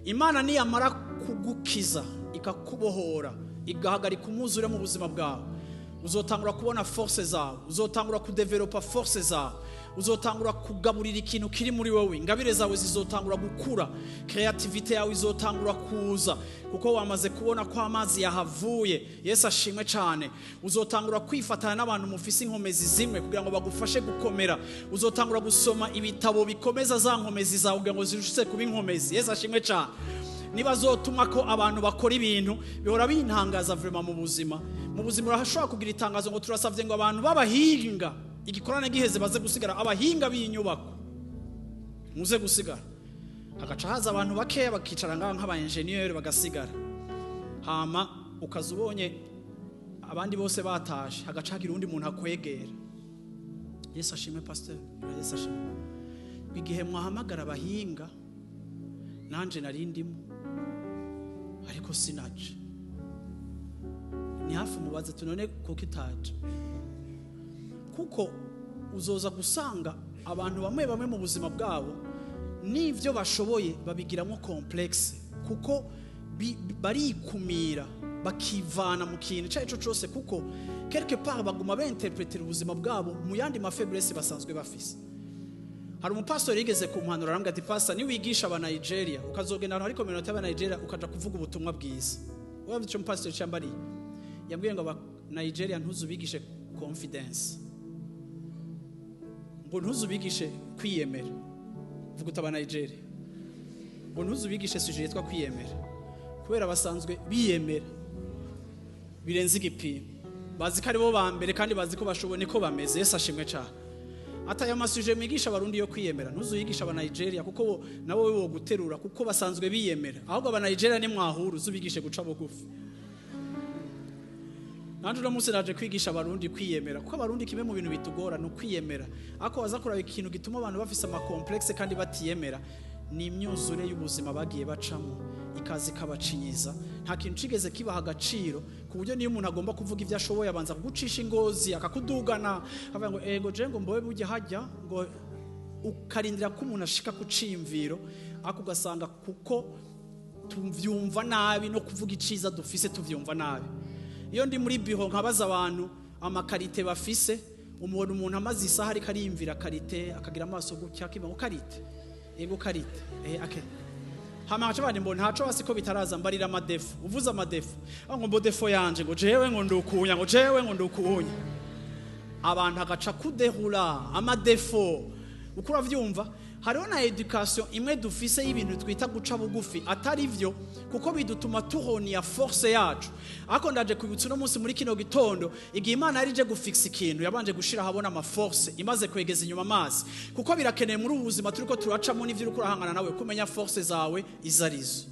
Imana niyamara kugukiza ikakubohora igahagarika umwuzure mu buzima bwawe, uzotangura kubona force zawe, uzotangura kudevelopa force zawe, uzotangura kugaburira ikintu kiri muri wowe, ingabire zawe zizotangura gukura, creativity yawe izotangura kuza, kuko wamaze kubona ko amazi yahavuye. Yesu ashimwe cyane. Uzotangura kwifatana n'abantu mufise inkomezi zimwe kugira ngo bagufashe gukomera. Uzotangura gusoma ibitabo bikomeza za nkomezi zawe kugira ngo zirushise kuba inkomezi. Yesu ashimwe cyane. Niba zotuma ko abantu bakora ibintu bihora bintangaza vraiment mu buzima. Mu buzima urashobora kugira itangazo ngo turasavye ngo abantu babahinga igikorane giheze baze gusigara abahinga b'inyubako muze gusigara, hagaca haza abantu bakeya bakicara ngaho nk'aba engineer bagasigara, hama ukazubonye abandi bose bataje, hagaca hagira undi muntu akwegera. Yesu ashimwe pastor, Yesu ashimwe. Igihe mwahamagara abahinga nanje narindimo ariko sinaje, ni hafi mubaze tunone kuko itaje, kuko uzoza gusanga abantu bamwe mu buzima bwabo n'ivyo bashoboye babigiramo complexe, kuko barikumira bakivana mu kintu cyaco cyose, kuko quelque part baguma b'interpreter ubuzima bwabo mu yandi ma faiblesse basanzwe bafise. Hari umupastori yigeze kumpanura arambwira ati pastor, ni wigisha aba Nigeria ukazogenda ahantu hari community y'aba Nigeria ukaja kuvuga ubutumwa bwiza, wewe icyo umupastori cyambari yambwiye ngo aba Nigeria ntuzubigishe confidence, ngo ntuzubigishe kwiyemera, vuga utaba Nigeria, ngo ntuzubigishe sujet yitwa kwiyemera, kubera basanzwe biyemera birenze igipimo, bazi ko ari bo ba mbere kandi bazi ko bashobone ko bameze. Yesu ashimwe cyane. Ataya masuje migisha abarundi yo kwiyemera, ntuzuyigisha aba Nigeria kuko nabo we wo guterura, kuko basanzwe biyemera, ahubwo aba Nigeria ni mwahuru uzubigishe guca bugufi. Nanje no musi naje kwigisha abarundi kwiyemera, kuko abarundi kimwe mu bintu bitugora no kwiyemera, ako baza kuraba ikintu gituma abantu bafise ama complexe kandi batiyemera, ni imyuzure y'ubuzima bagiye bacamo ikazi kabacinyiza, nta kintu cigeze kibaha agaciro ku buryo niyo umuntu agomba kuvuga ivyo ashoboye abanza kugucisha ingozi akakudugana, avuga ngo ego je ngo mbowe bujye hajya, ngo ukarindira ko umuntu ashika ku cimviro, ako gasanga kuko tuvyumva nabi no kuvuga iciza dufise tuvyumva nabi. Iyo ndi muri biho nkabaza abantu amakarite bafise, umuntu amaze isaha ariko arimvira karite akagira amaso gutya akiba ngo karite, ego karite ake hama acabandi mbona haco wasiko bitaraza mbarira amadefu, uvuza amadefu ngo mbo defo yanje ngo jewe ngo ndukunya, ngo jewe ngo ndukunya, abantu agaca kudehura amadefo ukura vyumva. Hariho na education imwe dufise y'ibintu twita guca bugufi atari vyo, kuko bidutuma tuhoniya force yacu. Ako ndaje kwibutsa no munsi muri kino gitondo, igihe Imana yarije gufixa ikintu yabanje gushira habona ama force imaze kwegeza inyuma amazi, kuko birakeneye muri ubuzima turiko turacamo n'ivyo uriko urahangana nawe kumenya force zawe izarizo.